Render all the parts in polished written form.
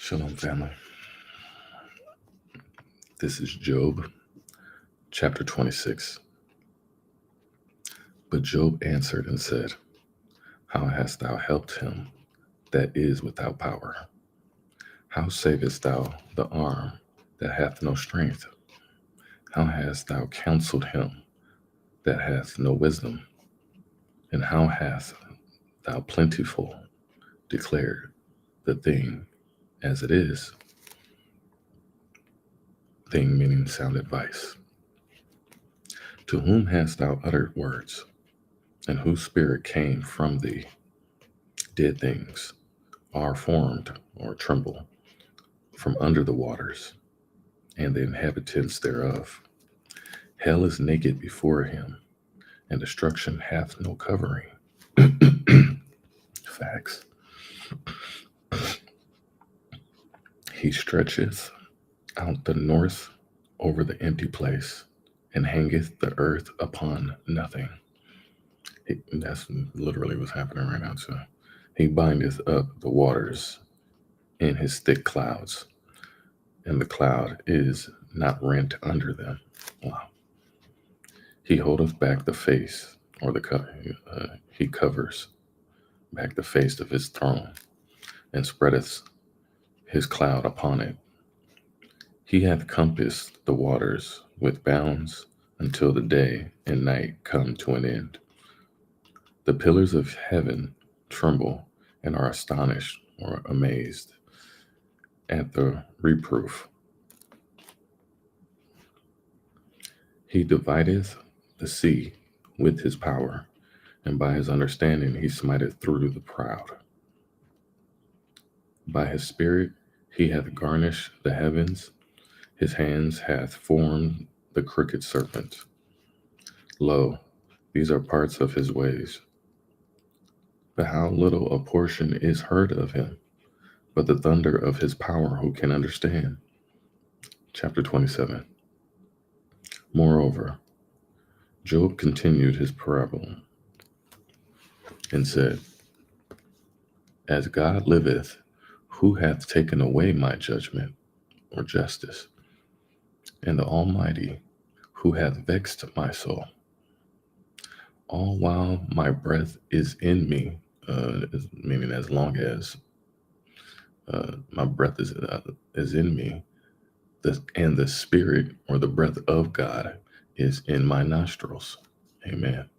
Shalom, family. This is Job, chapter 26. But Job answered and said, how hast thou helped him that is without power? How savest thou the arm that hath no strength? How hast thou counseled him that hath no wisdom? And how hast thou plentiful declared the thing as it is? Thing meaning sound advice. To whom hast thou uttered words, and whose spirit came from thee? Dead things are formed or tremble from under the waters, and the inhabitants thereof. Hell is naked before him, and destruction hath no covering. Facts. He stretcheth out the north over the empty place, and hangeth the earth upon nothing. That's literally what's happening right now, too. He bindeth up the waters in his thick clouds, and the cloud is not rent under them. Wow. He holdeth back the face, or he covers back the face of his throne, and spreadeth his cloud upon it. He hath compassed the waters with bounds until the day and night come to an end. The pillars of heaven tremble and are astonished or amazed at the reproof. He divideth the sea with his power, and by his understanding he smiteth through the proud. By his spirit he hath garnished the heavens, his hands hath formed the crooked serpent. Lo, these are parts of his ways. But how little a portion is heard of him, but the thunder of his power who can understand? Chapter 27. Moreover, Job continued his parable and said, as God liveth, who hath taken away my judgment or justice? And the Almighty, who hath vexed my soul? All while my breath is in me, meaning as long as my breath is in me, and the spirit or the breath of God is in my nostrils. Amen.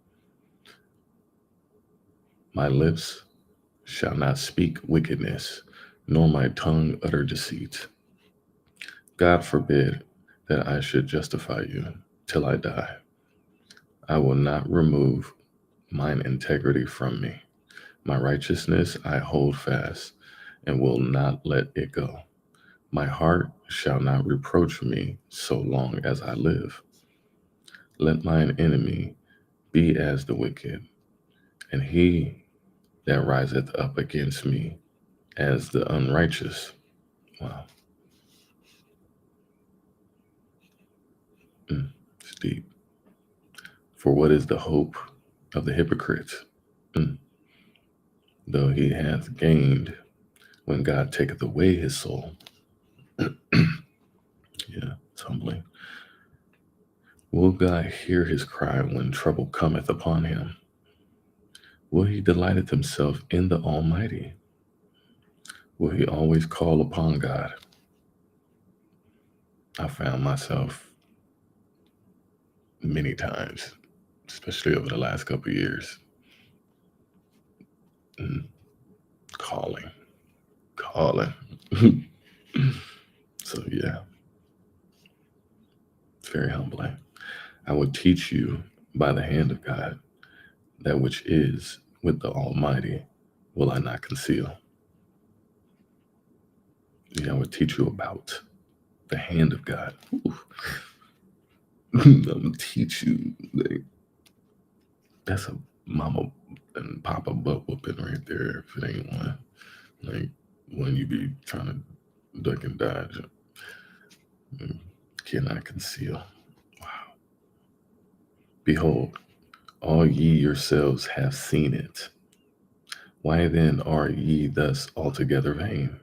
My lips shall not speak wickedness, nor my tongue utter deceit. God forbid that I should justify you till I die. I will not remove mine integrity from me. My righteousness I hold fast, and will not let it go. My heart shall not reproach me so long as I live. Let mine enemy be as the wicked, and he that riseth up against me as the unrighteous. Wow. It's deep. For what is the hope of the hypocrite? Though he hath gained when God taketh away his soul. Yeah, it's humbling. Will God hear his cry when trouble cometh upon him? Will he delighteth himself in the Almighty? Will he always call upon God? I found myself many times, especially over the last couple of years, calling. So yeah, it's very humbling. I will teach you by the hand of God that which is with the Almighty will I not conceal. Yeah, I will teach you about the hand of God. I'm gonna teach you. That's a mama and papa butt whooping right there. If it ain't one, like when you be trying to duck and dodge, cannot conceal. Wow. Behold, all ye yourselves have seen it. Why then are ye thus altogether vain?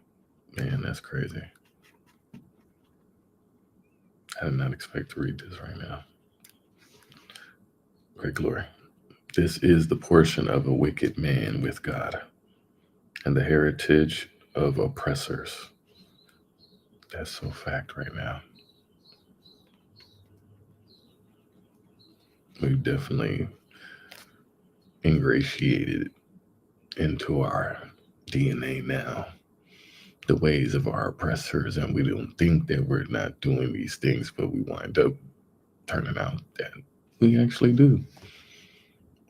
Man, that's crazy. I did not expect to read this right now. Great glory. This is the portion of a wicked man with God, and the heritage of oppressors. That's so fact right now. We've definitely ingratiated into our DNA now the ways of our oppressors, and we don't think that we're not doing these things, but we wind up turning out that we actually do.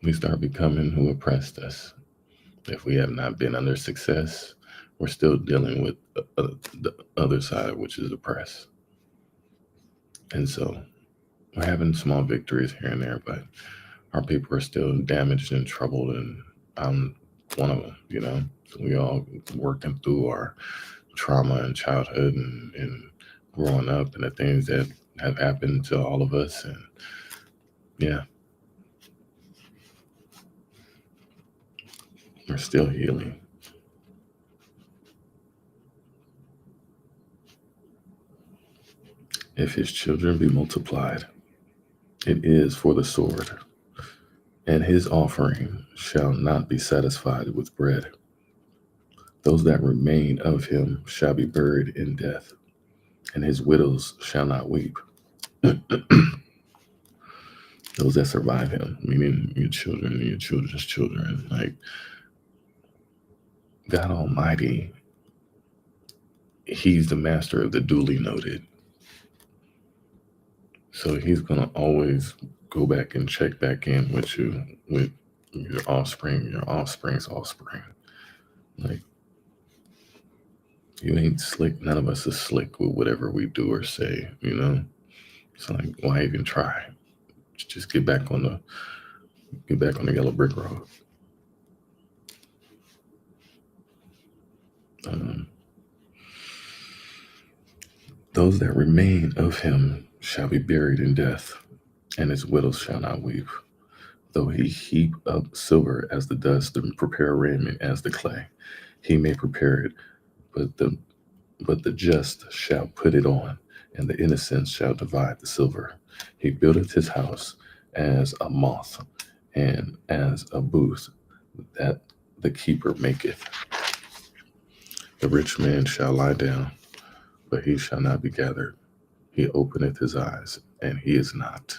We start becoming who oppressed us. If we have not been under success, we're still dealing with the other side, which is oppressed. And so we're having small victories here and there, but our people are still damaged and troubled, and I'm one of them, you know. So we all working through our trauma in childhood and growing up and the things that have happened to all of us. And yeah, we're still healing. If his children be multiplied, it is for the sword, and his offering shall not be satisfied with bread. Those that remain of him shall be buried in death, and his widows shall not weep. Those that survive him, meaning your children and your children's children, like God Almighty, he's the master of the duly noted. So he's going to always go back and check back in with you, with your offspring, your offspring's offspring. Like, you ain't slick. None of us is slick with whatever we do or say, you know? It's like, why even try? Just get back on the yellow brick road. Those that remain of him shall be buried in death, and his widows shall not weep. Though he heap up silver as the dust and prepare raiment as the clay, he may prepare it, but the just shall put it on, and the innocent shall divide the silver. He buildeth his house as a moth, and as a booth that the keeper maketh. The rich man shall lie down, but he shall not be gathered. He openeth his eyes, and he is not.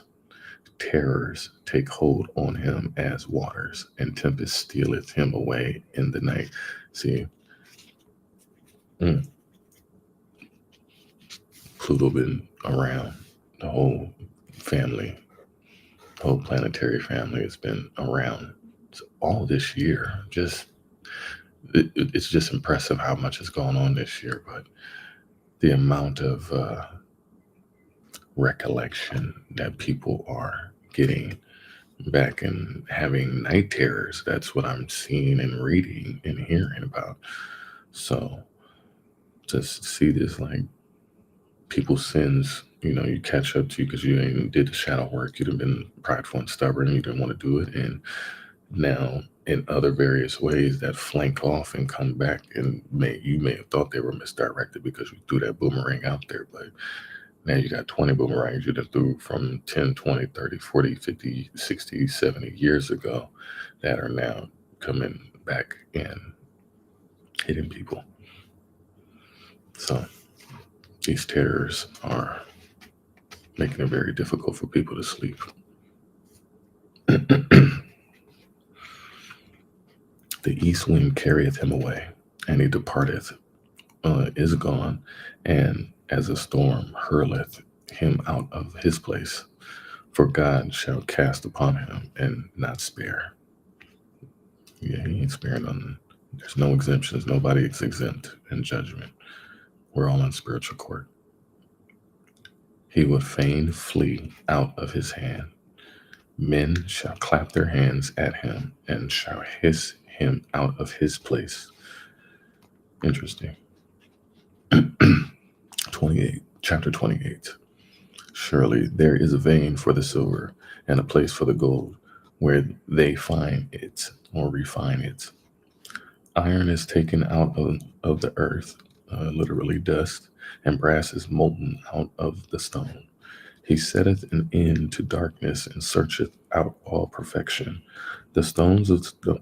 Terrors take hold on him as waters, and tempest stealeth him away in the night. See, Pluto been around. The whole family, the whole planetary family has been around all this year. It's just impressive how much has gone on this year, but the amount of recollection that people are getting back and having night terrors, that's what I'm seeing and reading and hearing about. So just see this, like, people's sins, you catch up to you because you ain't did the shadow work. You'd have been prideful and stubborn. You didn't want to do it. And now in other various ways that flank off and come back, and you may have thought they were misdirected because you threw that boomerang out there, but now you got 20 boomerangs you just threw from 10, 20, 30, 40, 50, 60, 70 years ago that are now coming back and hitting people. So these terrors are making it very difficult for people to sleep. The east wind carrieth him away, and he departeth, is gone, and as a storm hurleth him out of his place. For God shall cast upon him and not spare. Yeah, he ain't sparing nothing. There's no exemptions. Nobody is exempt in judgment. We're all in spiritual court. He would fain flee out of his hand. Men shall clap their hands at him and shall hiss him out of his place. Interesting. 28, chapter 28. Surely there is a vein for the silver and a place for the gold where they find it or refine it. Iron is taken out of the earth, literally dust, and brass is molten out of the stone. He setteth an end to darkness and searcheth out all perfection. The stones of the,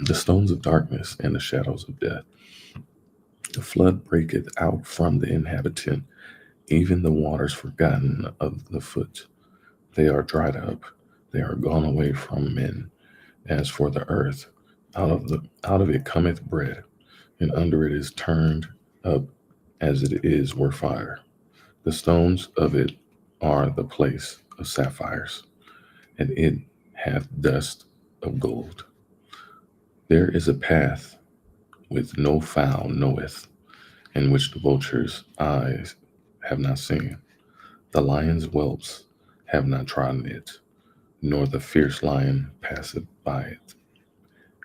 the stones of darkness and the shadows of death. The flood breaketh out from the inhabitant, even the waters forgotten of the foot. They are dried up, they are gone away from men. As for the earth, out of it cometh bread, and under it is turned up as it is were fire. The stones of it are the place of sapphires, and it hath dust of gold. There is a path which no fowl knoweth, and which the vulture's eyes have not seen. The lion's whelps have not trodden it, nor the fierce lion passeth by it.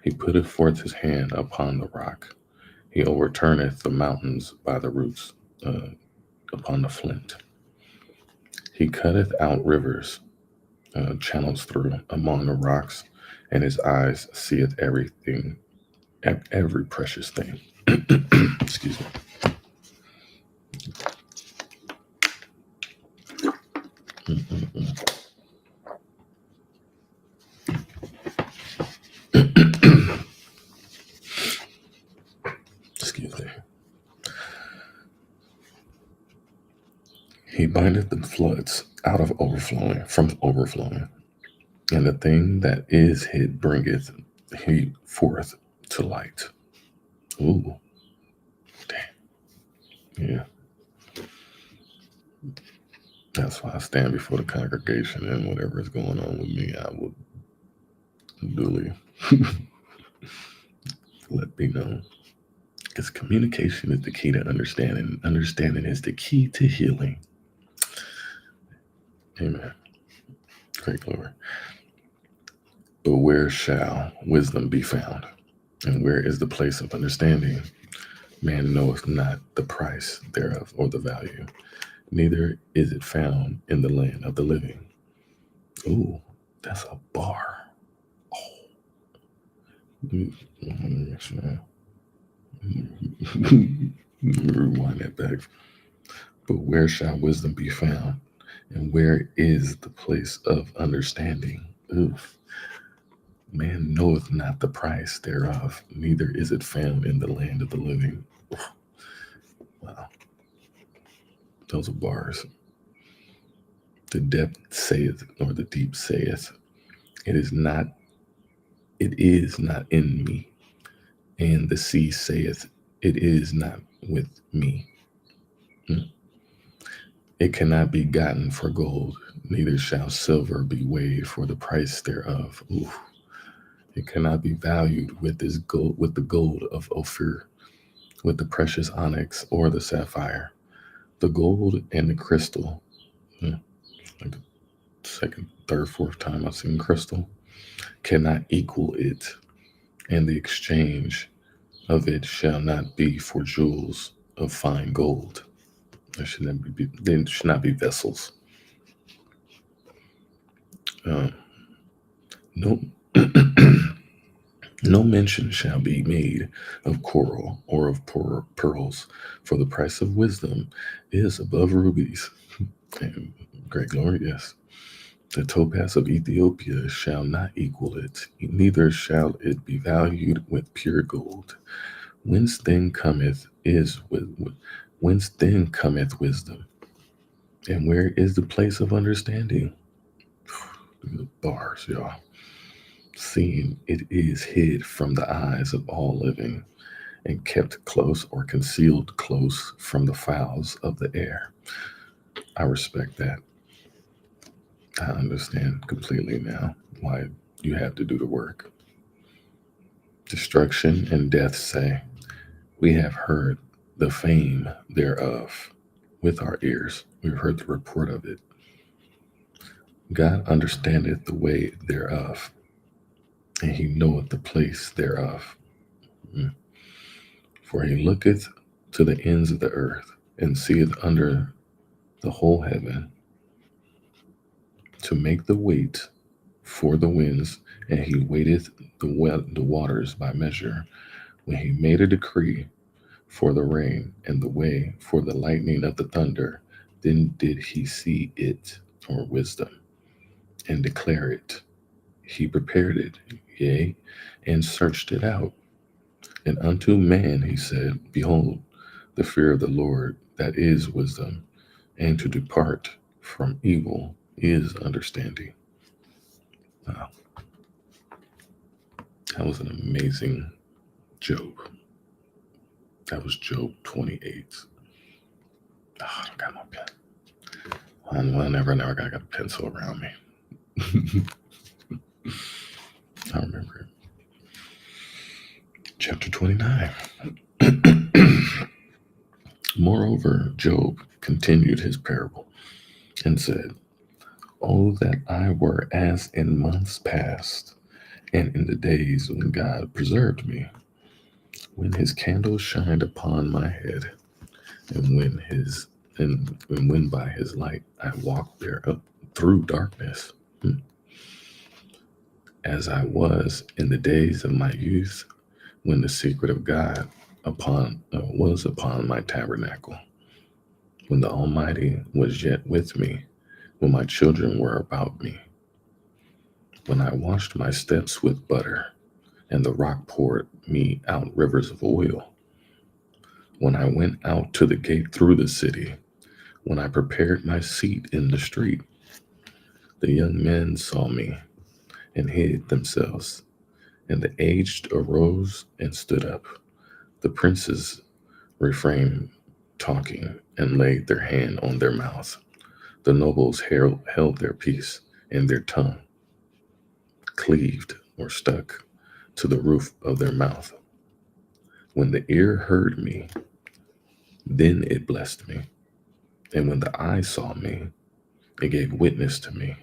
He putteth forth his hand upon the rock. He overturneth the mountains by the roots upon the flint. He cutteth out rivers, channels through among the rocks, and his eyes seeth everything, every precious thing. Excuse me. Mm-mm-mm. Excuse me. He bindeth the floods out of overflowing, from overflowing, and the thing that is hid bringeth he forth to light. Ooh, damn. Yeah. That's why I stand before the congregation, and whatever is going on with me, I will duly let me know. Because communication is the key to understanding. Understanding is the key to healing. Amen. Great glory. But where shall wisdom be found? And where is the place of understanding? Man knoweth not the price thereof or the value, neither is it found in the land of the living. Ooh, that's a bar. Rewind that back. But where shall wisdom be found? And where is the place of understanding? Oof. Man knoweth not the price thereof, neither is it found in the land of the living. Wow, those are bars. The depth saith, or the deep saith, it is not, it is not in me. And the sea saith, it is not with me. It cannot be gotten for gold, neither shall silver be weighed for the price thereof. Oof. It cannot be valued with this gold, with the gold of Ophir, with the precious onyx or the sapphire. The gold and the crystal, like the second, third, fourth time I've seen crystal, cannot equal it, and the exchange of it shall not be for jewels of fine gold. There should not be, there should not be vessels. No, no mention shall be made of coral or of pearls, for the price of wisdom is above rubies. And great glory, yes. The topaz of Ethiopia shall not equal it, neither shall it be valued with pure gold. Whence then cometh whence then cometh wisdom? And where is the place of understanding? The bars, y'all. Seeing it is hid from the eyes of all living, and kept close or concealed close from the fowls of the air. I respect that. I understand completely now why you have to do the work. Destruction and death say, we have heard the fame thereof with our ears. We've heard the report of it. God understandeth the way thereof, and he knoweth the place thereof. For he looketh to the ends of the earth, and seeth under the whole heaven, to make the weight for the winds, and he weighteth the waters by measure. When he made a decree for the rain, and the way for the lightning of the thunder. Then did he see it, or wisdom, and declare it. He prepared it, yea, and searched it out. And unto man he said, Behold, the fear of the Lord, that is wisdom, and to depart from evil is understanding. Wow, that was an amazing Job. That was Job 28. Oh, I don't got my pen. I never got a pencil around me. I remember it. Chapter 29. Moreover, Job continued his parable and said, Oh, that I were as in months past, and in the days when God preserved me, when his candle shined upon my head, and when by his light I walked there up through darkness, as I was in the days of my youth, when the secret of God was upon my tabernacle, when the Almighty was yet with me, when my children were about me, when I washed my steps with butter, and the rock poured me out rivers of oil, when I went out to the gate through the city, when I prepared my seat in the street, the young men saw me and hid themselves, and the aged arose and stood up. The princes refrained talking and laid their hand on their mouth. The nobles held their peace, and their tongue cleaved or stuck to the roof of their mouth. When the ear heard me, then it blessed me. And when the eye saw me, it gave witness to me.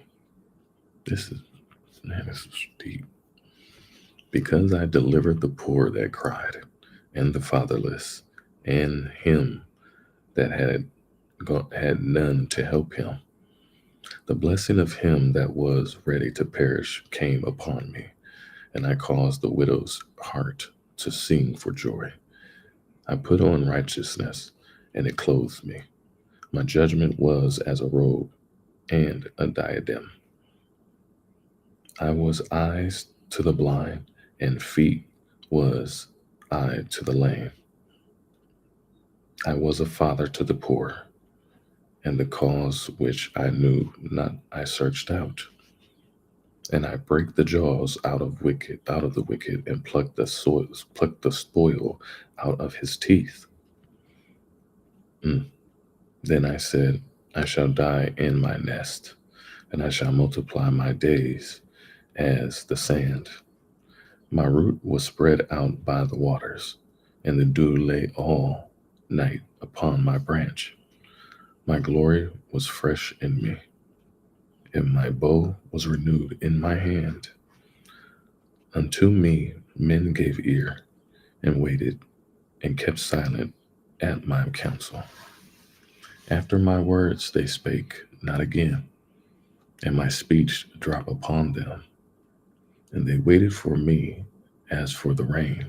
This is deep. Because I delivered the poor that cried, and the fatherless, and him that had none to help him. The blessing of him that was ready to perish came upon me, and I caused the widow's heart to sing for joy. I put on righteousness, and it clothed me. My judgment was as a robe and a diadem. I was eyes to the blind, and feet was I to the lame. I was a father to the poor, and the cause which I knew not I searched out. And I break the jaws out of the wicked, and pluck the spoil out of his teeth. Then I said, I shall die in my nest, and I shall multiply my days as the sand. My root was spread out by the waters, and the dew lay all night upon my branch. My glory was fresh in me, and my bow was renewed in my hand. Unto me men gave ear, and waited, and kept silent at my counsel. After my words they spake not again, and my speech dropped upon them. And they waited for me as for the rain,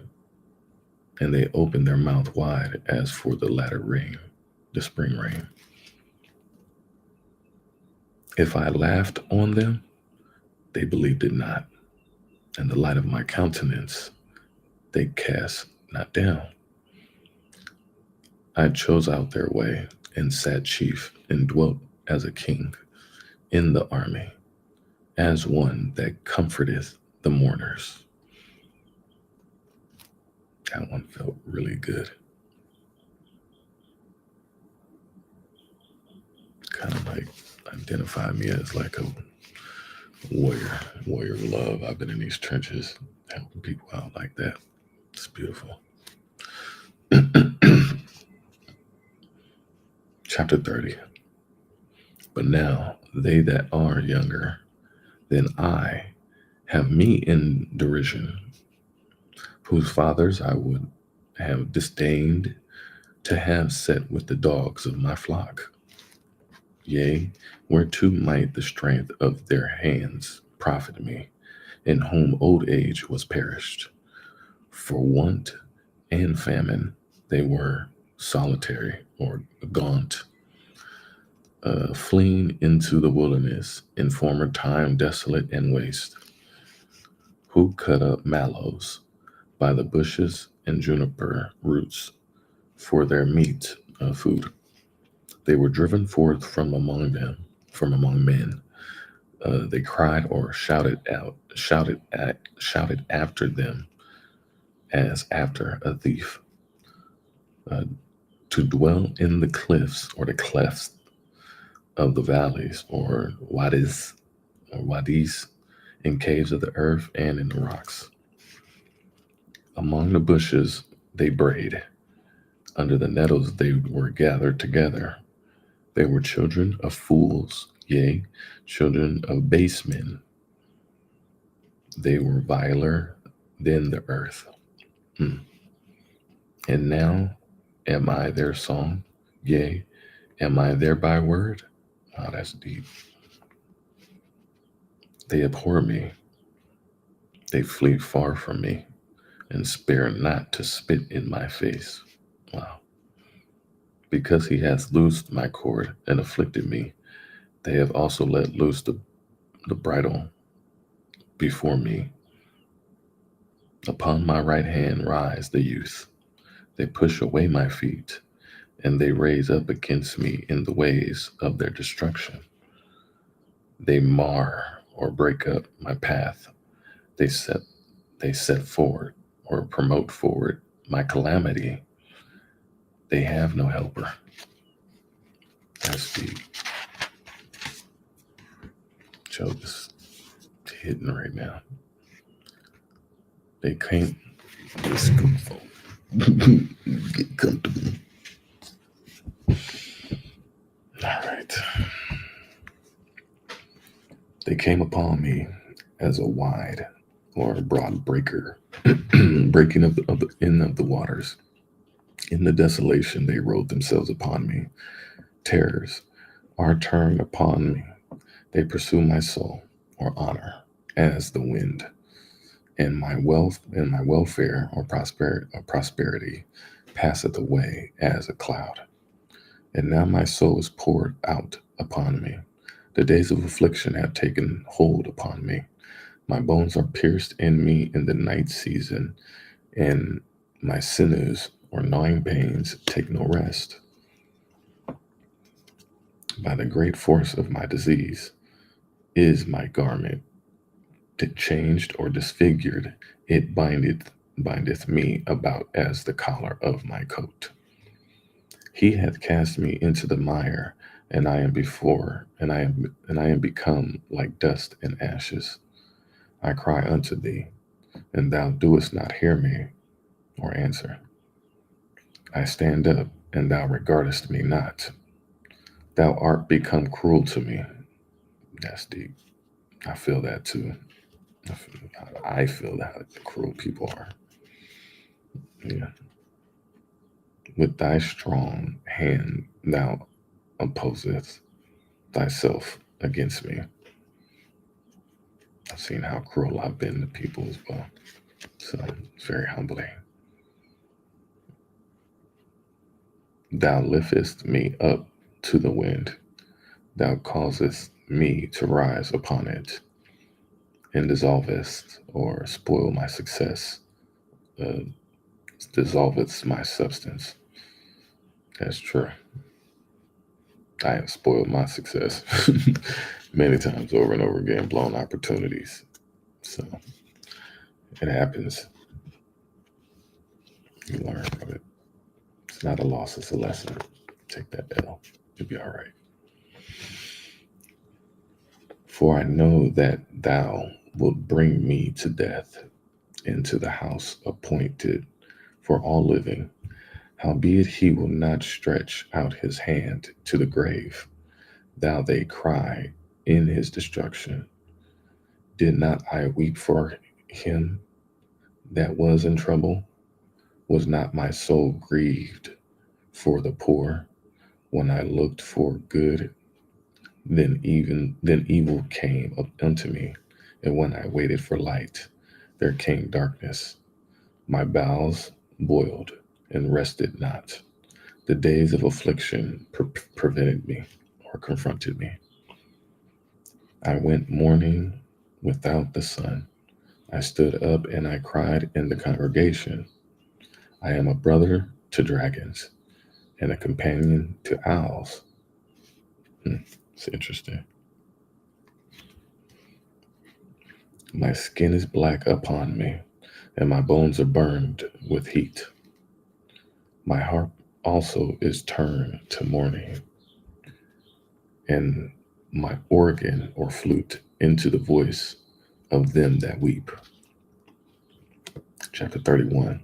and they opened their mouth wide as for the latter rain, the spring rain. If I laughed on them, they believed it not, and the light of my countenance they cast not down. I chose out their way, and sat chief, and dwelt as a king in the army, as one that comforteth the mourners. That one felt really good. Kind of like identify me as like a warrior of love. I've been in these trenches helping people out like that. It's beautiful. Chapter 30. But now they that are younger than I have me in derision, whose fathers I would have disdained to have set with the dogs of my flock. Yea, whereto might the strength of their hands profit me, in whom old age was perished? For want and famine They were solitary or gaunt, fleeing into the wilderness in former time, desolate and waste, who cut up mallows by the bushes and juniper roots for their meat food. They were driven forth from among them, from among men. They cried or shouted out, shouted after them as after a thief. Uh, to dwell in the cliffs or the clefts of the valleys or wadis, in caves of the earth and in the rocks. Among the bushes they brayed. Under the nettles they were gathered together. They were children of fools, yea, children of base men. They were viler than the earth. Mm. And now am I their song? Yea, am I their byword? Oh, that's deep. They abhor me. They flee far from me and spare not to spit in my face. Wow. Because he has loosed my cord and afflicted me, they have also let loose the bridle before me. Upon my right hand rise the youth. They push away my feet, and they raise up against me in the ways of their destruction. They mar or break up my path. They set they set forward or promote forward my calamity. They have no helper. That's the Job is hitting right now. They can't just get comfortable. All right. They came upon me as a wide or broad breaker, breaking of the end of the waters. In the desolation, they rolled themselves upon me. Terrors are turned upon me. They pursue my soul or honor as the wind, and my wealth and my welfare or prosperity passeth away as a cloud. And now my soul is poured out upon me. The days of affliction have taken hold upon me. My bones are pierced in me in the night season, and my sinews or gnawing pains take no rest. By the great force of my disease is my garment changed or disfigured. It bindeth me about as the collar of my coat. He hath cast me into the mire, and I am become like dust and ashes. I cry unto thee, and thou doest not hear me or answer. I stand up, and thou regardest me not. Thou art become cruel to me. That's deep. I feel that too. I feel how cruel people are. Yeah. With thy strong hand thou opposeth thyself against me. I've seen how cruel I've been to people as well. So it's very humbling. Thou liftest me up to the wind. Thou causest me to rise upon it, and dissolvest or spoil my success, uh, dissolvest my substance. That's true. I have spoiled my success many times over and over again, blown opportunities. So it happens. You learn from it. It's not a loss, it's a lesson. Take that L. You'll be all right. For I know that thou wilt bring me to death into the house appointed for all living. Howbeit he will not stretch out his hand to the grave. Thou they cry in his destruction. Did not I weep for him that was in trouble? Was not my soul grieved for the poor when I looked for good? Then evil came up unto me, and when I waited for light, there came darkness. My bowels boiled, and rested not. The days of affliction prevented me or confronted me. I went mourning without the sun. I stood up and I cried in the congregation. I am a brother to dragons and a companion to owls. It's interesting. My skin is black upon me, and my bones are burned with heat. My harp also is turned to mourning, and my organ or flute into the voice of them that weep. Chapter 31.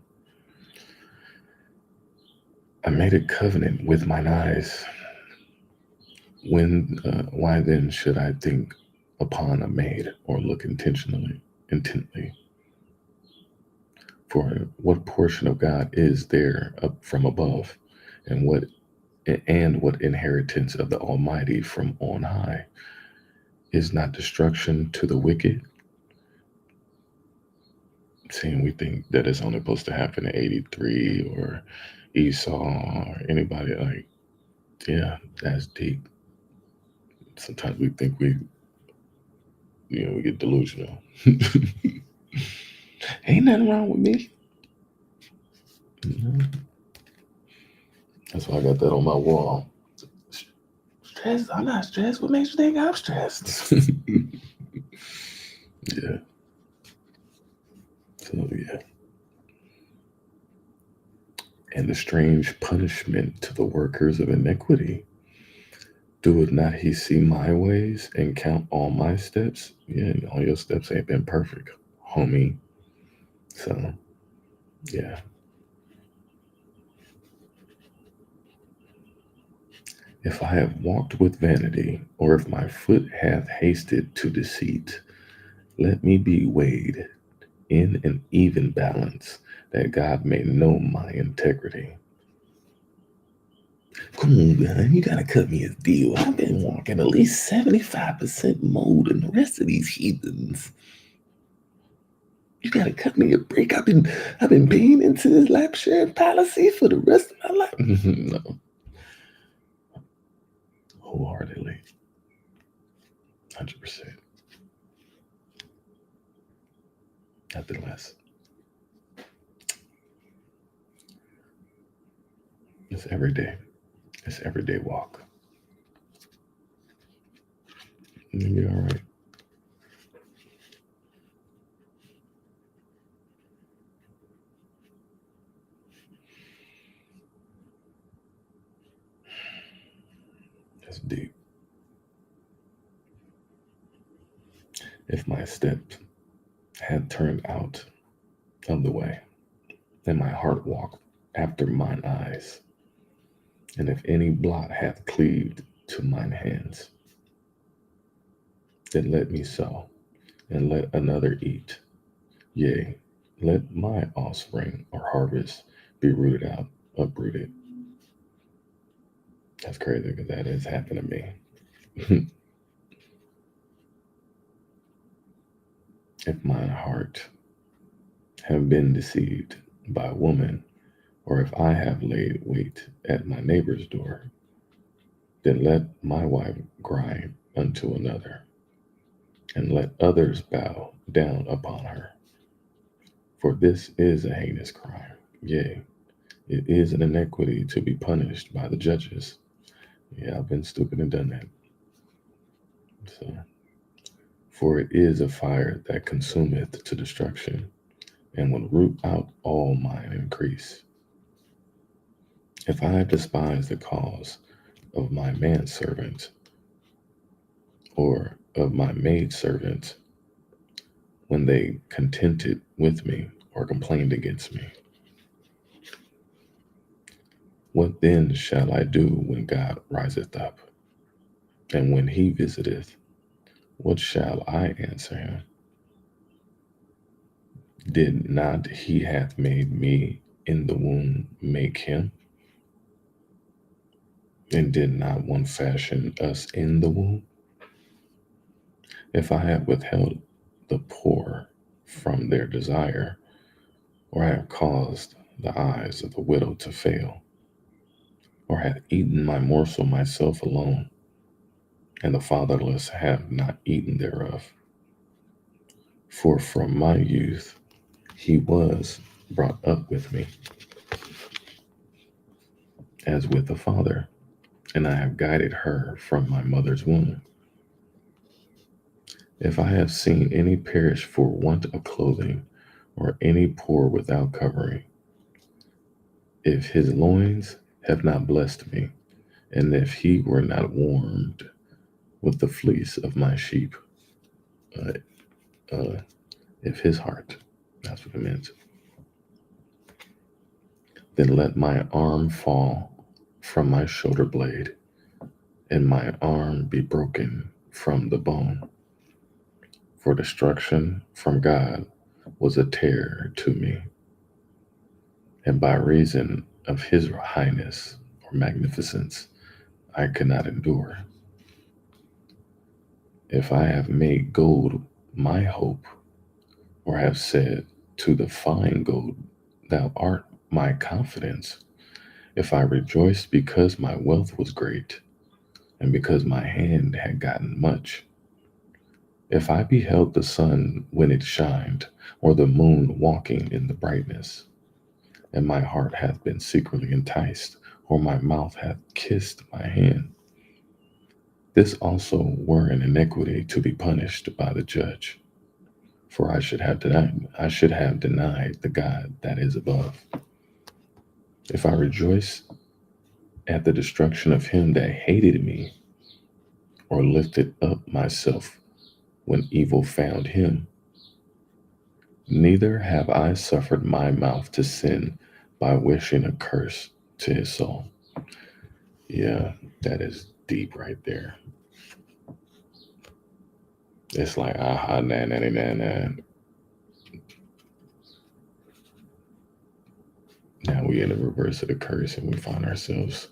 I made a covenant with mine eyes. Why then should I think upon a maid or look intently? For what portion of God is there up from above, and what inheritance of the Almighty from on high? Is not destruction to the wicked? Seeing we think that it's only supposed to happen in 83 or Esau or anybody like, yeah, that's deep. Sometimes we think we get delusional. Ain't nothing wrong with me. That's why I got that on my wall. Stress? I'm not stressed. What makes you think I'm stressed? Yeah. So yeah. And the strange punishment to the workers of iniquity. Doeth not he see my ways and count all my steps? Yeah, all your steps ain't been perfect, homie. So, yeah. If I have walked with vanity, or if my foot hath hasted to deceit, let me be weighed in an even balance, that God may know my integrity. Come on, man, you gotta cut me a deal. I've been walking at least 75% more than the rest of these heathens. You gotta cut me a break. I've been paying into this lap sharing policy for the rest of my life. No. Wholeheartedly. 100%. Nothing less. It's every day. It's everyday walk. You'll be all right. That's deep. If my steps had turned out of the way, and my heart walked after mine eyes, and if any blot hath cleaved to mine hands, then let me sow, and let another eat. Yea, let my offspring or harvest be rooted out, uprooted. That's crazy because that has happened to me. If mine heart have been deceived by a woman, or if I have laid wait at my neighbor's door, then let my wife grind unto another, and let others bow down upon her. For this is a heinous crime. Yea, it is an iniquity to be punished by the judges. Yeah, I've been stupid and done that. So, for it is a fire that consumeth to destruction, and will root out all mine increase. If I have despised the cause of my manservant, or of my maidservant, when they contented with me or complained against me, what then shall I do when God riseth up? And when he visiteth, what shall I answer him? Did not he hath made me in the womb make him? And did not one fashion us in the womb? If I have withheld the poor from their desire, or I have caused the eyes of the widow to fail, or hath eaten my morsel myself alone, and the fatherless have not eaten thereof. For from my youth he was brought up with me, as with a father, and I have guided her from my mother's womb. If I have seen any perish for want of clothing, or any poor without covering, if his loins have not blessed me, and if he were not warmed with the fleece of my sheep, uh, uh, if his heart, that's what it meant, then let my arm fall from my shoulder blade, and my arm be broken from the bone. For destruction from God was a terror to me, and by reason of his highness or magnificence I could not endure. If I have made gold my hope, or have said to the fine gold, thou art my confidence, if I rejoiced because my wealth was great, and because my hand had gotten much, if I beheld the sun when it shined, or the moon walking in the brightness, and my heart hath been secretly enticed, or my mouth hath kissed my hand, this also were an iniquity to be punished by the judge. For I should have denied the God that is above. If I rejoice at the destruction of him that hated me, or lifted up myself when evil found him, neither have I suffered my mouth to sin by wishing a curse to his soul. Yeah, that is deep right there. It's like, aha, na, na, na, na, na. Now we in the reverse of the curse, and we find ourselves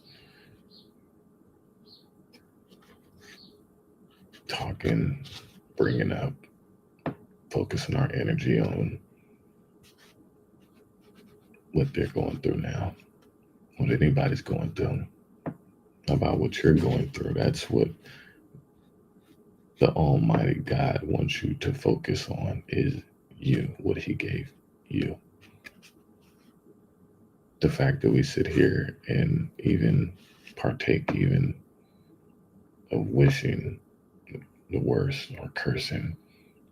talking, bringing up, focusing our energy on what they're going through now, what anybody's going through, about what you're going through. That's what the Almighty God wants you to focus on, is you, what He gave you. The fact that we sit here and even partake even of wishing the worst or cursing,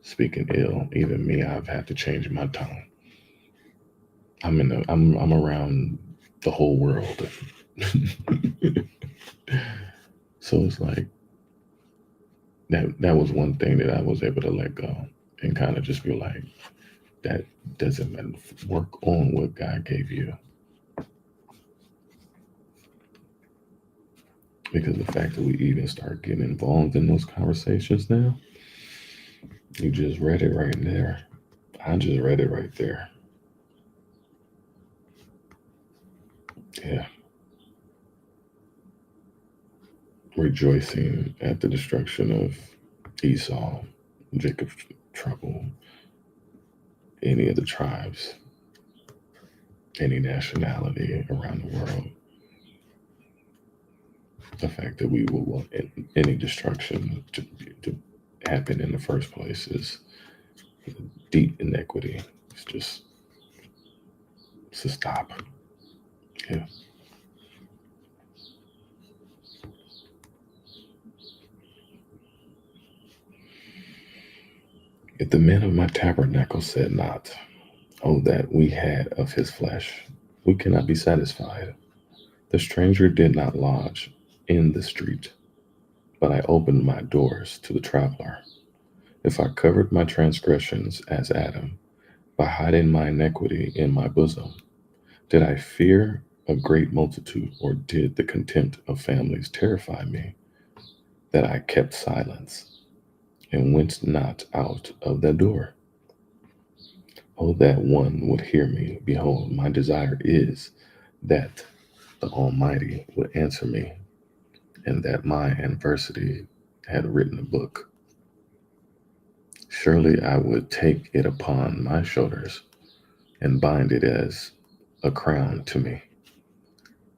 speaking ill. Even me, I've had to change my tone. I'm around the whole world. So it's like that was one thing that I was able to let go and kind of just be like, that doesn't matter. Work on what God gave you. Because the fact that we even start getting involved in those conversations now, you just read it right there. I just read it right there. Yeah. Rejoicing at the destruction of Esau, Jacob's trouble, any of the tribes, any nationality around the world. The fact that we would want any destruction to happen in the first place is deep inequity. It's to stop. Yeah. If the men of my tabernacle said not, oh, that we had of his flesh, we cannot be satisfied. The stranger did not lodge in the street, but I opened my doors to the traveler. If I covered my transgressions as Adam, by hiding my iniquity in my bosom, did I fear a great multitude, or did the contempt of families terrify me, that I kept silence and went not out of the door? Oh, that one would hear me. Behold, my desire is that the Almighty would answer me, and that my adversity had written a book. Surely I would take it upon my shoulders and bind it as a crown to me.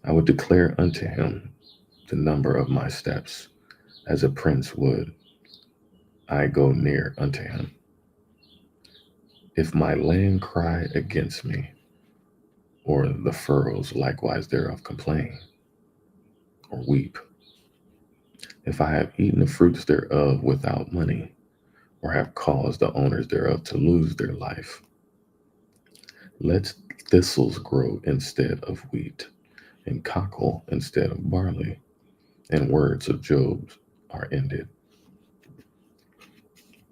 I would declare unto him the number of my steps, as a prince would I go near unto him. If my land cry against me, or the furrows likewise thereof complain, or weep, if I have eaten the fruits thereof without money, or have caused the owners thereof to lose their life, let thistles grow instead of wheat, and cockle instead of barley, and words of Job are ended.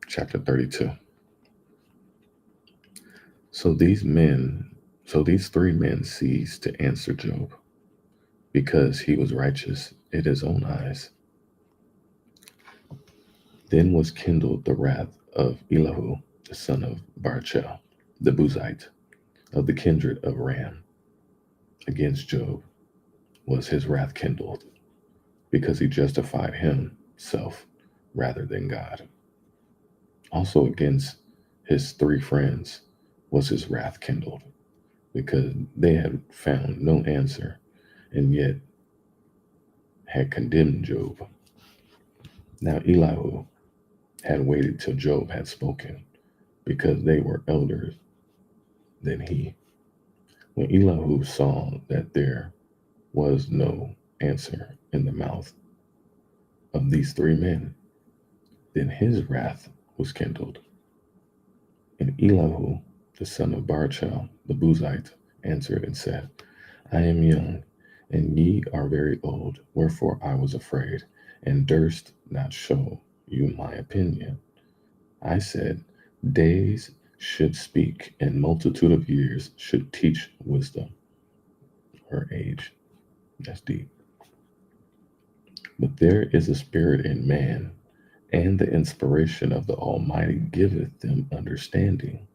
Chapter 32. So these three men ceased to answer Job, because he was righteous in his own eyes. Then was kindled the wrath of Elihu, the son of Barchel, the Buzite, of the kindred of Ram. Against Job was his wrath kindled, because he justified himself rather than God. Also against his three friends was his wrath kindled, because they had found no answer, and yet had condemned Job. Now Elihu had waited till Job had spoken, because they were elders than he. When Elihu saw that there was no answer in the mouth of these three men, then his wrath was kindled. And Elihu, the son of Barchel, the Buzite, answered and said, I am young, and ye are very old, wherefore I was afraid, and durst not show you my opinion. I said, days should speak, and multitude of years should teach wisdom, or age. That's deep. But there is a spirit in man, and the inspiration of the Almighty giveth them understanding.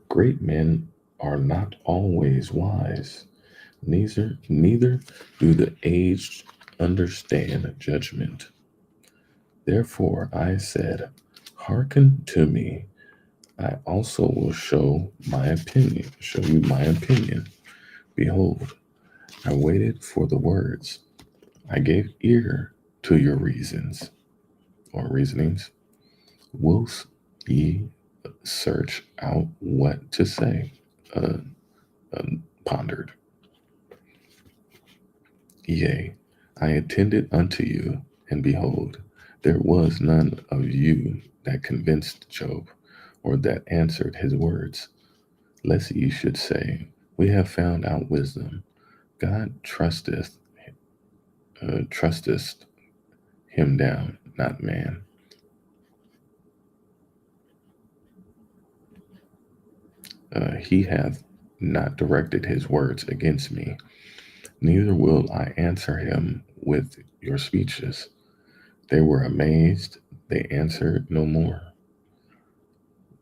Great men are not always wise, neither do the aged understand judgment. Therefore I said, hearken to me, I also will show you my opinion. Behold, I waited for the words. I gave ear to your reasons or reasonings. Whilst ye search out what to say, uh, pondered. Yea, I attended unto you, and behold, there was none of you that convinced Job, or that answered his words, lest ye should say, we have found out wisdom. God trusteth him down, not man. He hath not directed his words against me, neither will I answer him with your speeches. They were amazed, they answered no more.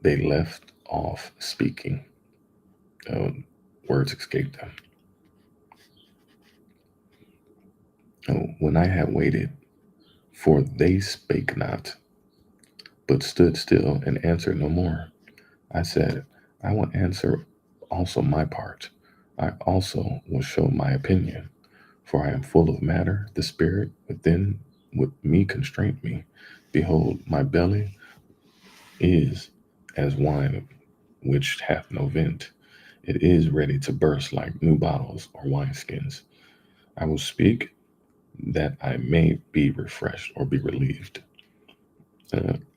They left off speaking. Words escaped them. When I had waited, for they spake not, but stood still and answered no more. I said, I will answer also my part. I also will show my opinion, for I am full of matter. The spirit within with me constrained me. Behold, my belly is as wine which hath no vent. It is ready to burst like new bottles or wineskins. I will speak that I may be refreshed or be relieved.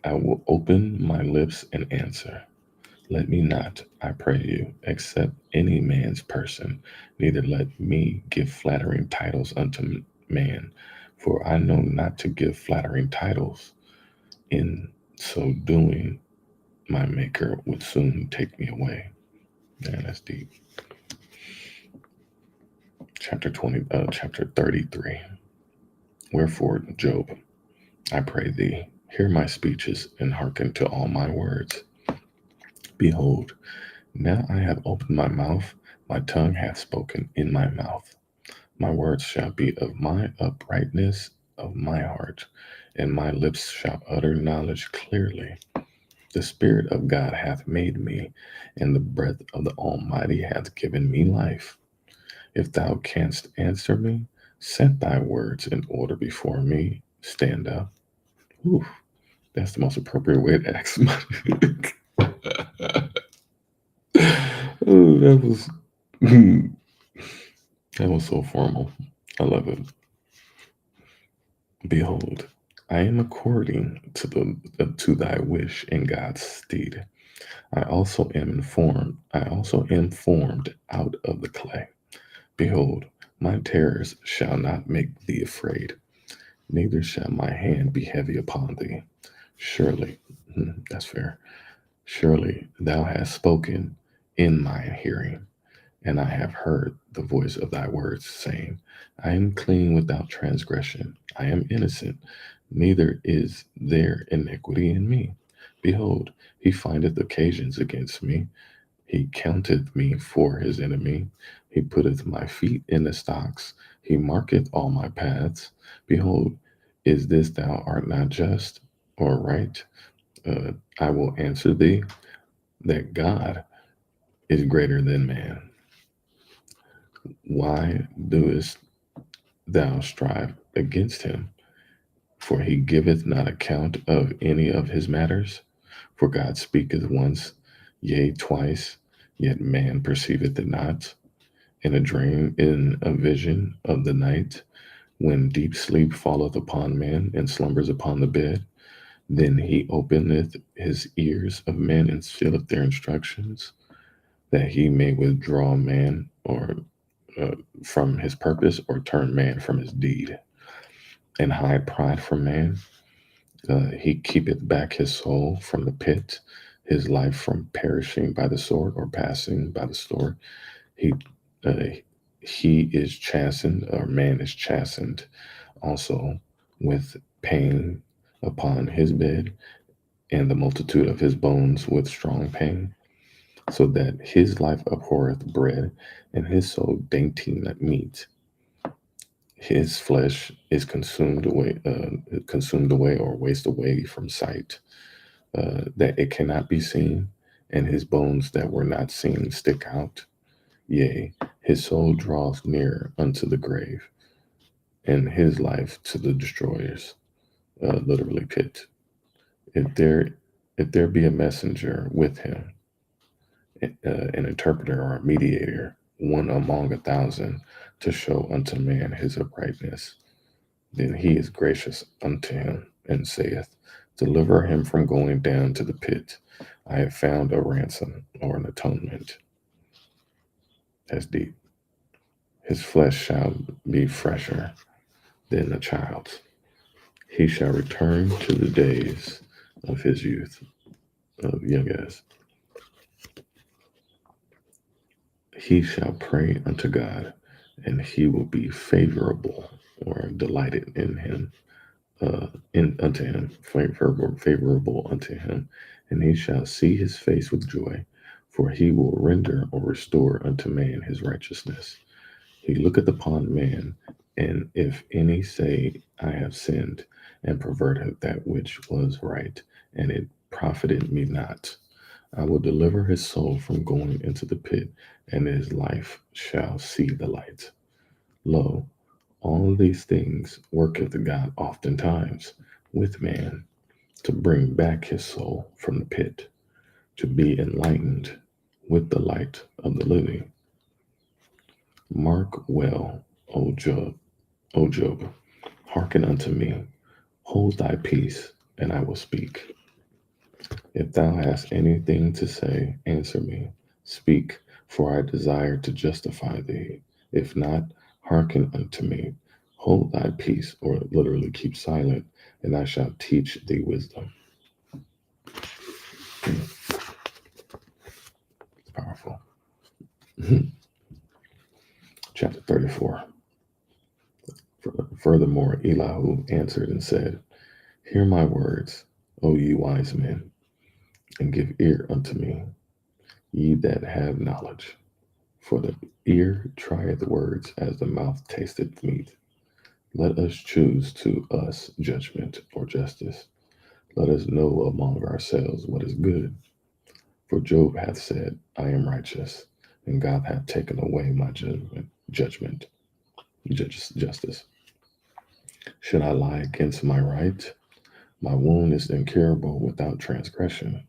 I will open my lips and answer. Let me not, I pray you, accept any man's person, neither let me give flattering titles unto man, for I know not to give flattering titles. In so doing, my Maker would soon take me away. Man, that's deep. Chapter 33. Wherefore, Job, I pray thee, hear my speeches and hearken to all my words. Behold, now I have opened my mouth, my tongue hath spoken in my mouth. My words shall be of my uprightness of my heart, and my lips shall utter knowledge clearly. The Spirit of God hath made me, and the breath of the Almighty hath given me life. If thou canst answer me, set thy words in order before me. Stand up. Ooh, that's the most appropriate way to ask somebody. Oh, that was so formal. I love it. Behold, I am according to thy wish in God's stead. I also am formed out of the clay. Behold, my terrors shall not make thee afraid, neither shall my hand be heavy upon thee. Surely, that's fair. Surely thou hast spoken in mine hearing, and I have heard the voice of thy words, saying, I am clean without transgression. I am innocent, neither is there iniquity in me. Behold, he findeth occasions against me. He counteth me for his enemy. He putteth my feet in the stocks. He marketh all my paths. Behold, is this thou art not just or right? I will answer thee that God is greater than man. Why doest thou strive against him? For he giveth not account of any of his matters. For God speaketh once, yea, twice, yet man perceiveth it not. In a dream, in a vision of the night, when deep sleep falleth upon man and slumbers upon the bed, then he openeth his ears of men and sealeth their instructions, that he may withdraw man or from his purpose or turn man from his deed, and hide pride from man. He keepeth back his soul from the pit, his life from perishing by the sword or passing by the sword. He uh, he is chastened, or man is chastened also with pain upon his bed, and the multitude of his bones with strong pain, so that his life abhorreth bread, and his soul dainty meat. His flesh is consumed away or waste away from sight, that it cannot be seen, and his bones that were not seen stick out. Yea, his soul draws near unto the grave, and his life to the destroyers, literally pit. If there, if there be a messenger with him, an interpreter or a mediator, one among 1,000, to show unto man his uprightness, then he is gracious unto him, and saith, deliver him from going down to the pit. I have found a ransom or an atonement. That's deep. His flesh shall be fresher than a child's. He shall return to the days of his youth, of young as. He shall pray unto God, and he will be favorable or delighted in him, in unto him, favorable unto him, and he shall see his face with joy, for he will render or restore unto man his righteousness. He looketh upon man, and if any say, I have sinned, and perverted that which was right, and it profited me not, I will deliver his soul from going into the pit, and his life shall see the light. Lo, all these things worketh God oftentimes with man, to bring back his soul from the pit, to be enlightened with the light of the living. Mark well, O Job, hearken unto me, hold thy peace, and I will speak. If thou hast anything to say, answer me. Speak, for I desire to justify thee. If not, hearken unto me. Hold thy peace, or literally keep silent, and I shall teach thee wisdom. It's powerful. Chapter 34. Furthermore, Elihu answered and said, hear my words, O ye wise men, and give ear unto me, ye that have knowledge. For the ear trieth words as the mouth tasteth meat. Let us choose to us judgment or justice. Let us know among ourselves what is good. For Job hath said, I am righteous, and God hath taken away my justice. Should I lie against my right? My wound is incurable without transgression.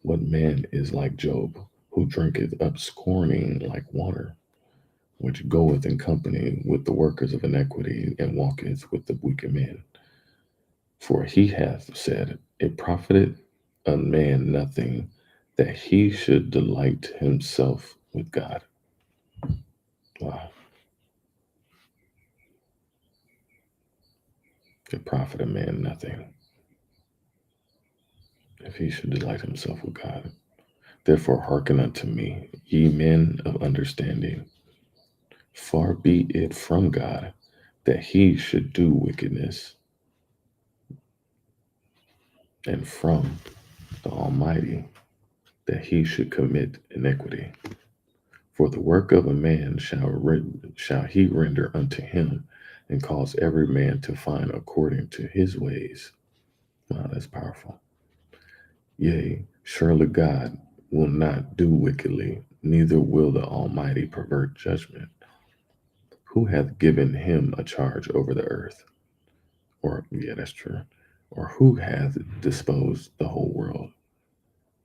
What man is like Job, who drinketh up scorning like water, which goeth in company with the workers of iniquity, and walketh with the wicked men? For he hath said, it profiteth a man nothing that he should delight himself with God. Wow. It profit a man nothing if he should delight himself with God. Therefore hearken unto me, ye men of understanding. Far be it from God that he should do wickedness, and from the Almighty that he should commit iniquity. For the work of a man shall he render unto him, and cause every man to find according to his ways. Wow, that's powerful. Yea, surely God will not do wickedly, neither will the Almighty pervert judgment. Who hath given him a charge over the earth? Or, yeah, that's true. Or who hath disposed the whole world?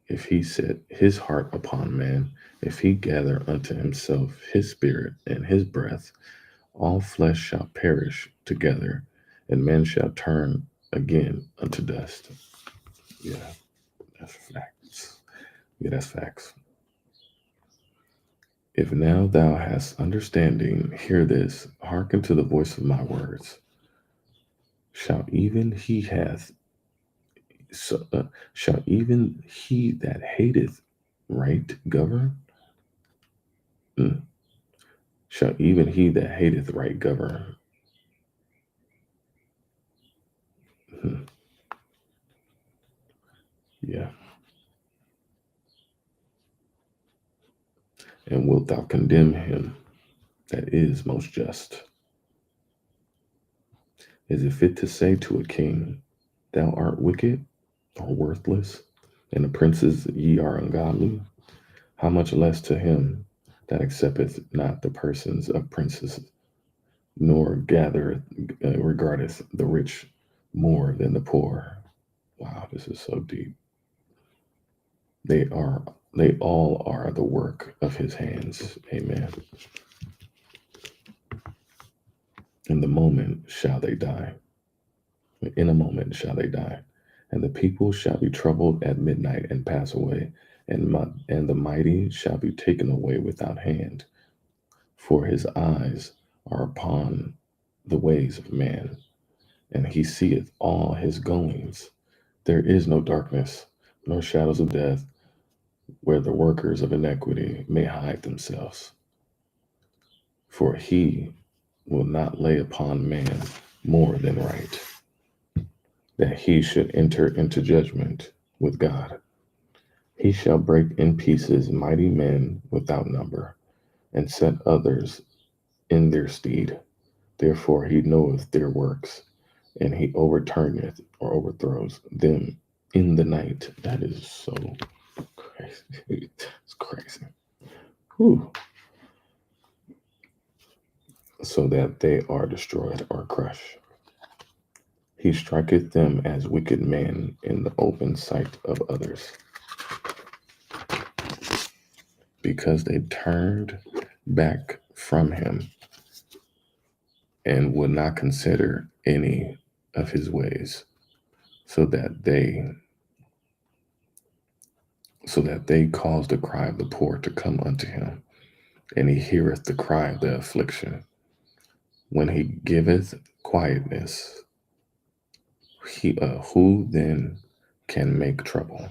If he set his heart upon man, if he gather unto himself his spirit and his breath, all flesh shall perish together, and men shall turn again unto dust. Yeah, that's facts. Yeah, that's facts. If now thou hast understanding, hear this, hearken to the voice of my words. Shall even he hath so, shall even he that hateth right govern? Mm. Shall even he that hateth right govern? Mm. Yeah. And wilt thou condemn him that is most just? Is it fit to say to a king, thou art wicked or worthless, and the princes, ye are ungodly? How much less to him that accepteth not the persons of princes, nor regardeth the rich more than the poor? Wow, this is so deep. They all are the work of his hands. Amen. In the moment shall they die. In a moment shall they die. And the people shall be troubled at midnight and pass away, and the mighty shall be taken away without hand. For his eyes are upon the ways of man, and he seeth all his goings. There is no darkness, nor shadows of death, where the workers of iniquity may hide themselves. For he will not lay upon man more than right, that he should enter into judgment with God. He shall break in pieces mighty men without number, and set others in their stead. Therefore he knoweth their works, and he overturneth or overthrows them in the night. That is so crazy. It's crazy. Whew. So that they are destroyed or crushed. He striketh them as wicked men in the open sight of others, because they turned back from him and would not consider any of his ways, so that they cause the cry of the poor to come unto him, and he heareth the cry of the affliction. When he giveth quietness, who then can make trouble?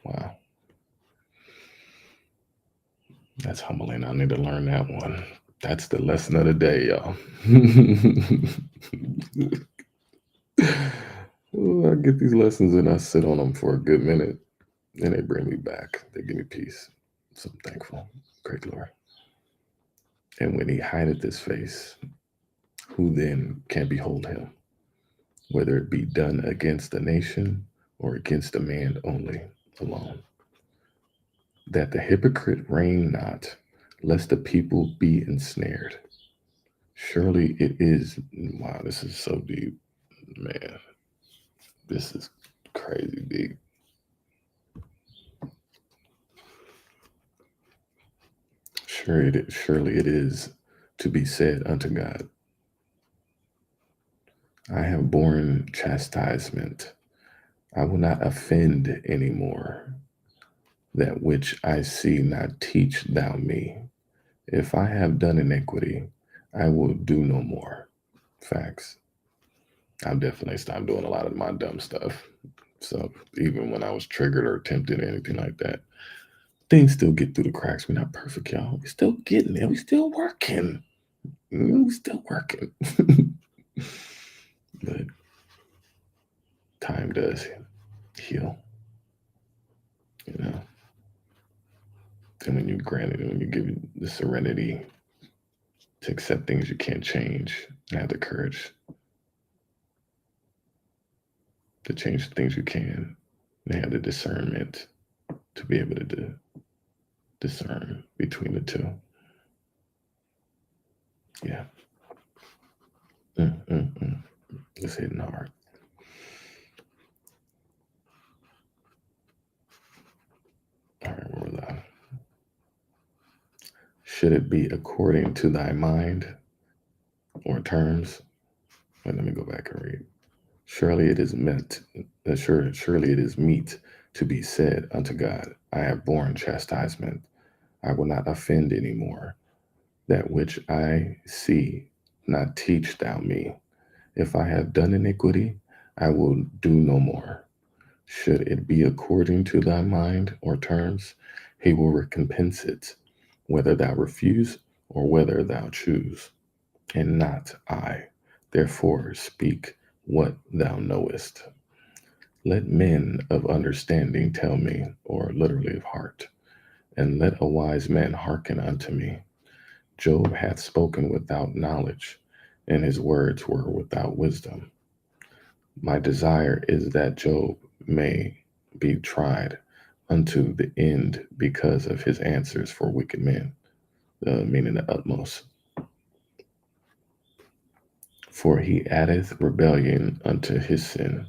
Wow, that's humbling. I need to learn that one. That's the lesson of the day, y'all. Ooh, I get these lessons and I sit on them for a good minute, and they bring me back. They give me peace. So I'm thankful. Great Lord. And when he hideth his face, who then can behold him? Whether it be done against a nation or against a man only alone, that the hypocrite reign not, lest the people be ensnared. Surely it is, wow, this is so deep, man. This is crazy deep. Surely it is to be said unto God, I have borne chastisement. I will not offend any more. That which I see not teach thou me. If I have done iniquity, I will do no more. Facts. I've definitely stopped doing a lot of my dumb stuff. So even when I was triggered or tempted or anything like that, things still get through the cracks. We're not perfect, y'all. We're still getting there. We're still working. We're still working. But time does heal, you know. And when you give the serenity to accept things you can't change, and have the courage to change the things you can, and have the discernment to be able to discern between the two. Yeah. It's hitting hard. All right, where was I? Should it be according to thy mind or terms? Wait, let me go back and read. Surely it is surely it is meet to be said unto God, I have borne chastisement. I will not offend any more. That which I see, not teach thou me. If I have done iniquity, I will do no more. Should it be according to thy mind or terms, he will recompense it, whether thou refuse or whether thou choose, and not I. Therefore speak what thou knowest. Let men of understanding tell me, or literally of heart, and let a wise man hearken unto me. Job hath spoken without knowledge, and his words were without wisdom. My desire is that Job may be tried unto the end because of his answers for wicked men, meaning the utmost. For he addeth rebellion unto his sin.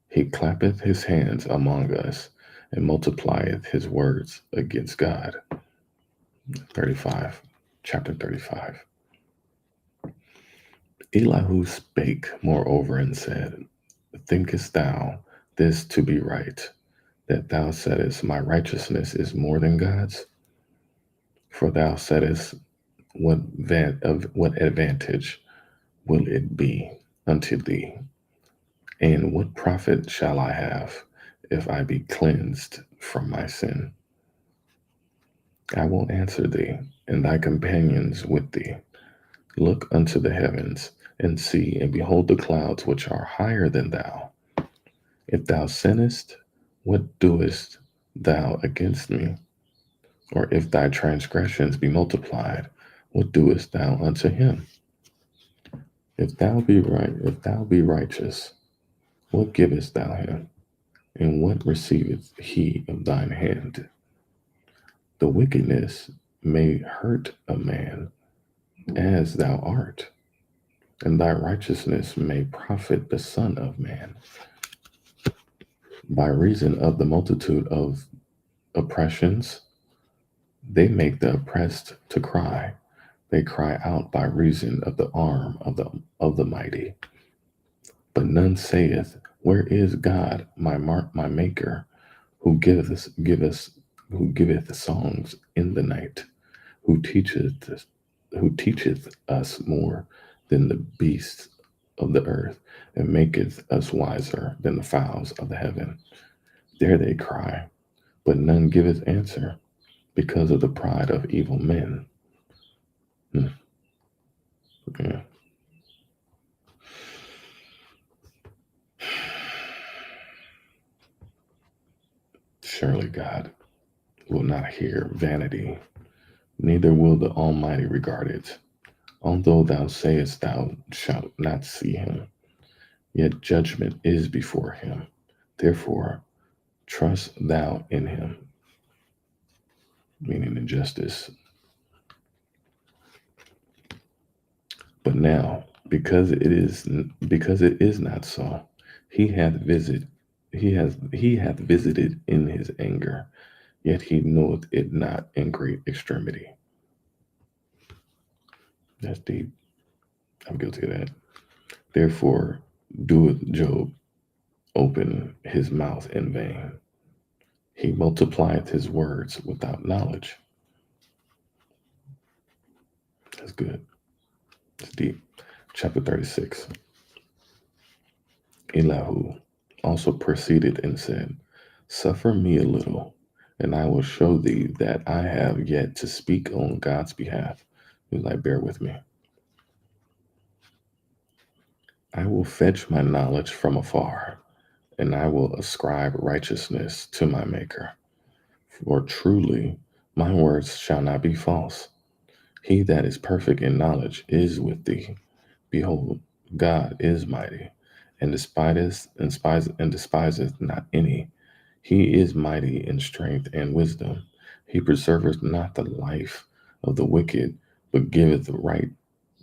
He clappeth his hands among us and multiplieth his words against God. 35, chapter 35. Elihu spake moreover and said, Thinkest thou this to be right, that thou saidest, My righteousness is more than God's? For thou saidest, What advantage will it be unto thee? And what profit shall I have if I be cleansed from my sin? I will answer thee, and thy companions with thee. Look unto the heavens, and see, and behold the clouds which are higher than thou. If thou sinnest, what doest thou against me? Or if thy transgressions be multiplied, what doest thou unto him? If thou be righteous, what givest thou him? And what receiveth he of thine hand? The wickedness may hurt a man as thou art, and thy righteousness may profit the Son of Man. By reason of the multitude of oppressions, they make the oppressed to cry. They cry out by reason of the arm of the mighty. But none saith, Where is God, my Maker, who giveth songs in the night, who teacheth us more than the beasts of the earth, and maketh us wiser than the fowls of the heaven. There they cry, but none giveth answer, because of the pride of evil men. Yeah. Surely God will not hear vanity, neither will the Almighty regard it. Although thou sayest thou shalt not see him, yet judgment is before him. Therefore, trust thou in him, meaning in justice. But now, because it is not so, he hath visit he hath visited in his anger, yet he knoweth it not in great extremity. That's deep. I'm guilty of that. Therefore doeth Job open his mouth in vain. He multiplieth his words without knowledge. That's good. That's deep. Chapter 36. Elihu also proceeded and said, suffer me a little, and I will show thee that I have yet to speak on God's behalf. He's like, bear with me. I will fetch my knowledge from afar, and I will ascribe righteousness to my Maker. For truly my words shall not be false. He that is perfect in knowledge is with thee. Behold, God is mighty, and despiseth not any. He is mighty in strength and wisdom. He preserveth not the life of the wicked, but giveth right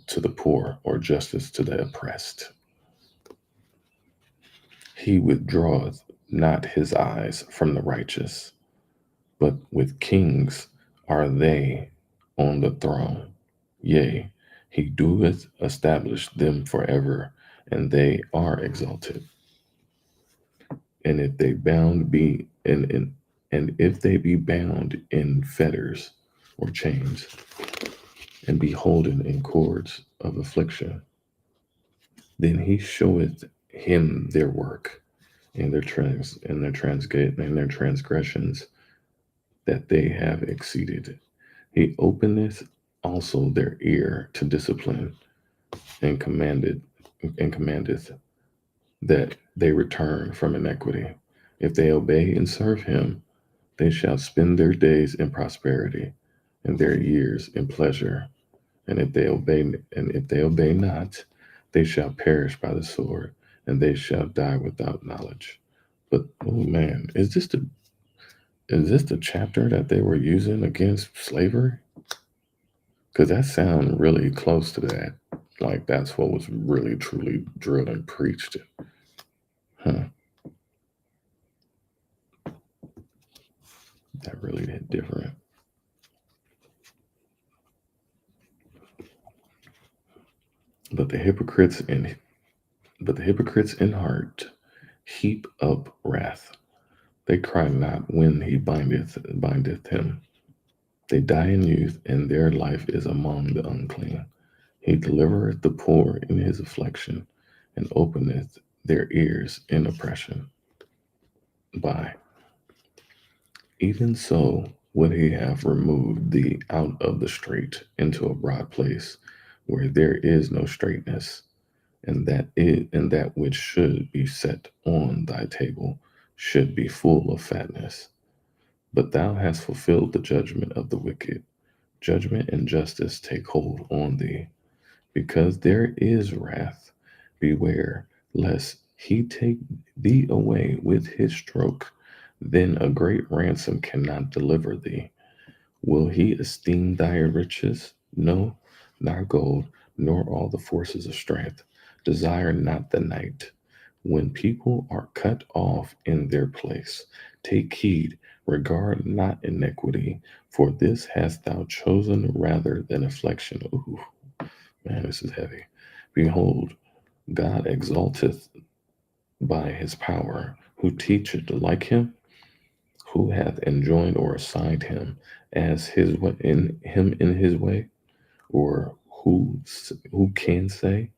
to the poor, or justice to the oppressed. He withdraweth not his eyes from the righteous, but with kings are they on the throne. Yea, he doeth establish them forever, and they are exalted. And if they bound be and if they be bound in fetters or chains, and be holden in cords of affliction, then he showeth him their work and their transgressions that they have exceeded. He openeth also their ear to discipline, and commandeth that they return from iniquity. If they obey and serve him, they shall spend their days in prosperity, and their years in pleasure. And if they obey not, they shall perish by the sword, and they shall die without knowledge. But oh man, is this the chapter that they were using against slavery? Because that sounds really close to that. Like that's what was really truly drilled and preached. Huh. That really hit different. But the hypocrites in heart heap up wrath. They cry not when he bindeth him. They die in youth, and their life is among the unclean. He delivereth the poor in his affliction, and openeth their ears in oppression. By even so would he have removed thee out of the strait into a broad place, where there is no straightness, and that which should be set on thy table should be full of fatness. But thou hast fulfilled the judgment of the wicked. Judgment and justice take hold on thee. Because there is wrath, beware lest he take thee away with his stroke. Then a great ransom cannot deliver thee. Will he esteem thy riches? No, nor gold, nor all the forces of strength. Desire not the night, when people are cut off in their place. Take heed, regard not iniquity, for this hast thou chosen rather than affliction. Ooh, man, this is heavy. Behold, God exalteth by his power, who teacheth like him, who hath enjoined or assigned him as his way in his way, or who can say,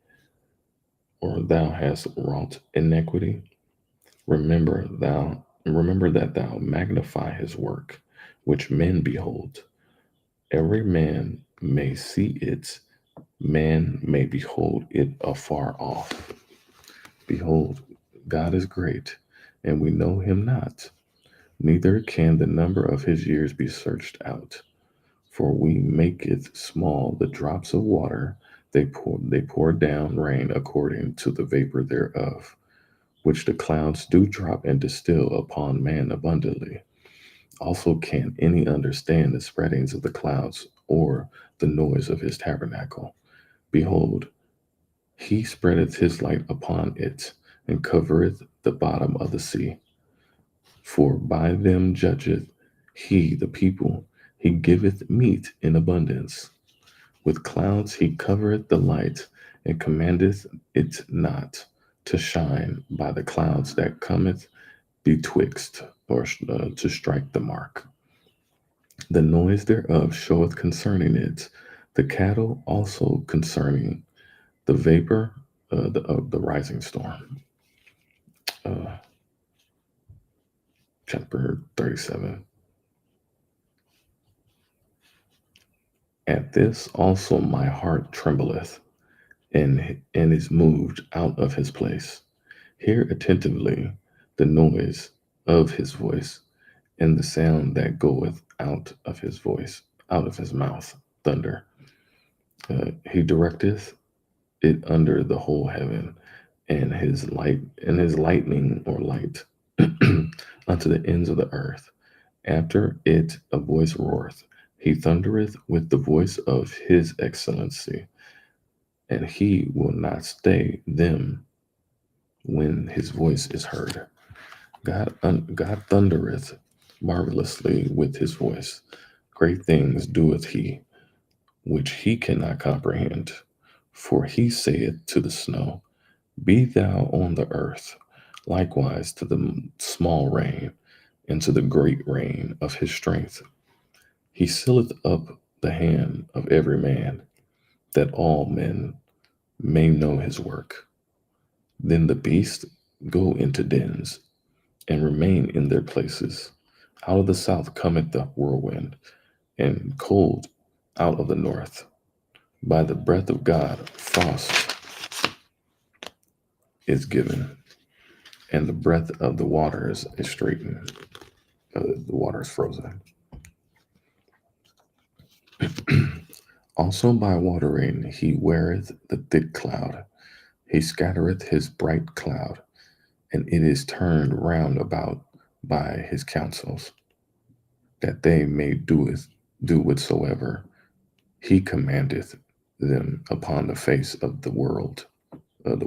or thou hast wrought iniquity? Remember that thou magnify his work, which men behold. Every man may see it, man may behold it afar off. Behold, God is great, and we know him not, neither can the number of his years be searched out. For we maketh small the drops of water, they pour down rain according to the vapor thereof. which the clouds do drop and distill upon man abundantly. Also, can any understand the spreadings of the clouds or the noise of his tabernacle? Behold, he spreadeth his light upon it, and covereth the bottom of the sea. For by them judgeth he the people, he giveth meat in abundance. With clouds he covereth the light, and commandeth it not to shine by the clouds that cometh betwixt, or to strike the mark. The noise thereof showeth concerning it, the cattle also concerning the vapor of the rising storm. Uh, chapter 37. At this also my heart trembleth, and is moved out of his place. Hear attentively the noise of his voice, and the sound that goeth out of his voice, out of his mouth, thunder. He directeth it under the whole heaven, and his lightning or light unto the ends of the earth. After it a voice roareth. He thundereth with the voice of his excellency, and he will not stay them when his voice is heard. God thundereth marvelously with his voice. Great things doeth he, which he cannot comprehend. For he saith to the snow, Be thou on the earth, likewise to the small rain, and to the great rain of his strength. He sealeth up the hand of every man, that all men may know his work. Then the beasts go into dens, and remain in their places. Out of the south cometh the whirlwind, and cold out of the north. By the breath of God, frost is given, and the breath of the waters is straightened. The water is frozen. Also by watering he weareth the thick cloud. He scattereth his bright cloud, and it is turned round about by his counsels, that they may do whatsoever he commandeth them upon the face of the world, on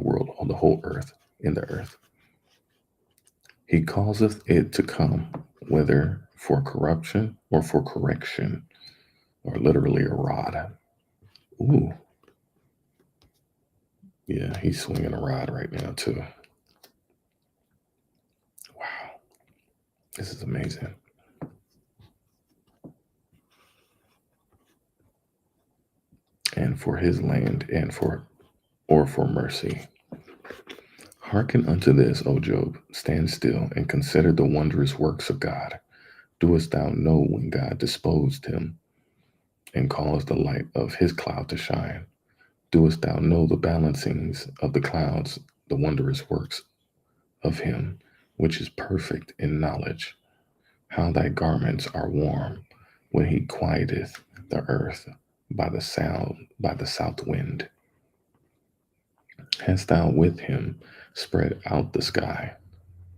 the whole earth, in the earth. He causeth it to come, whether for corruption or for correction, or literally a rod. Ooh, yeah, he's swinging a rod right now, too. Wow, this is amazing. And for his land, and for mercy. Hearken unto this, O Job, stand still, and consider the wondrous works of God. Doest thou know when God disposed him, and caused the light of his cloud to shine? Doest thou know the balancings of the clouds, the wondrous works of him, which is perfect in knowledge? How thy garments are warm, when he quieteth the earth by the south wind. Hast thou with him spread out the sky,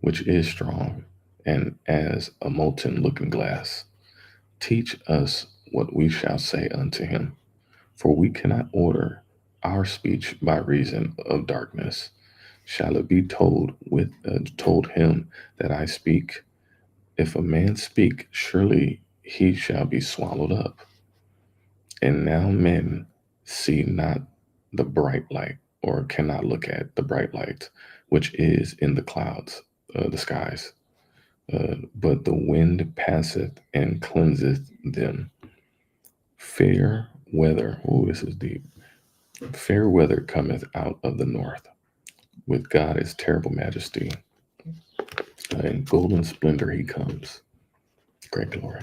which is strong, and as a molten looking glass? Teach us what we shall say unto him, for we cannot order our speech by reason of darkness. Shall it be told him that I speak? If a man speak, surely he shall be swallowed up. And now men see not the bright light, or cannot look at the bright light, which is in the clouds, the skies. But the wind passeth and cleanseth them. Fair weather, oh, this is deep. Fair weather cometh out of the north. With God is terrible majesty. In golden splendor he comes. Great glory.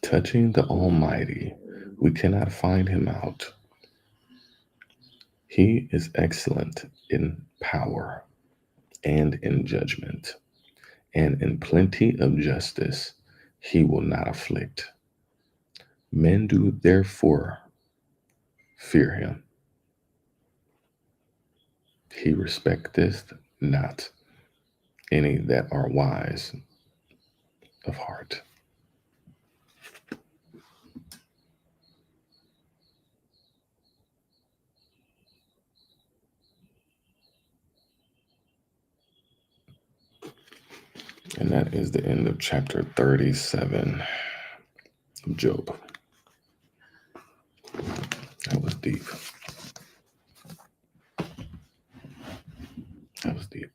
Touching the Almighty, we cannot find him out. He is excellent in power and in judgment, and in plenty of justice he will not afflict. Men do therefore fear him. He respecteth not any that are wise of heart. And that is the end of chapter 37 of Job. That was deep. That was deep.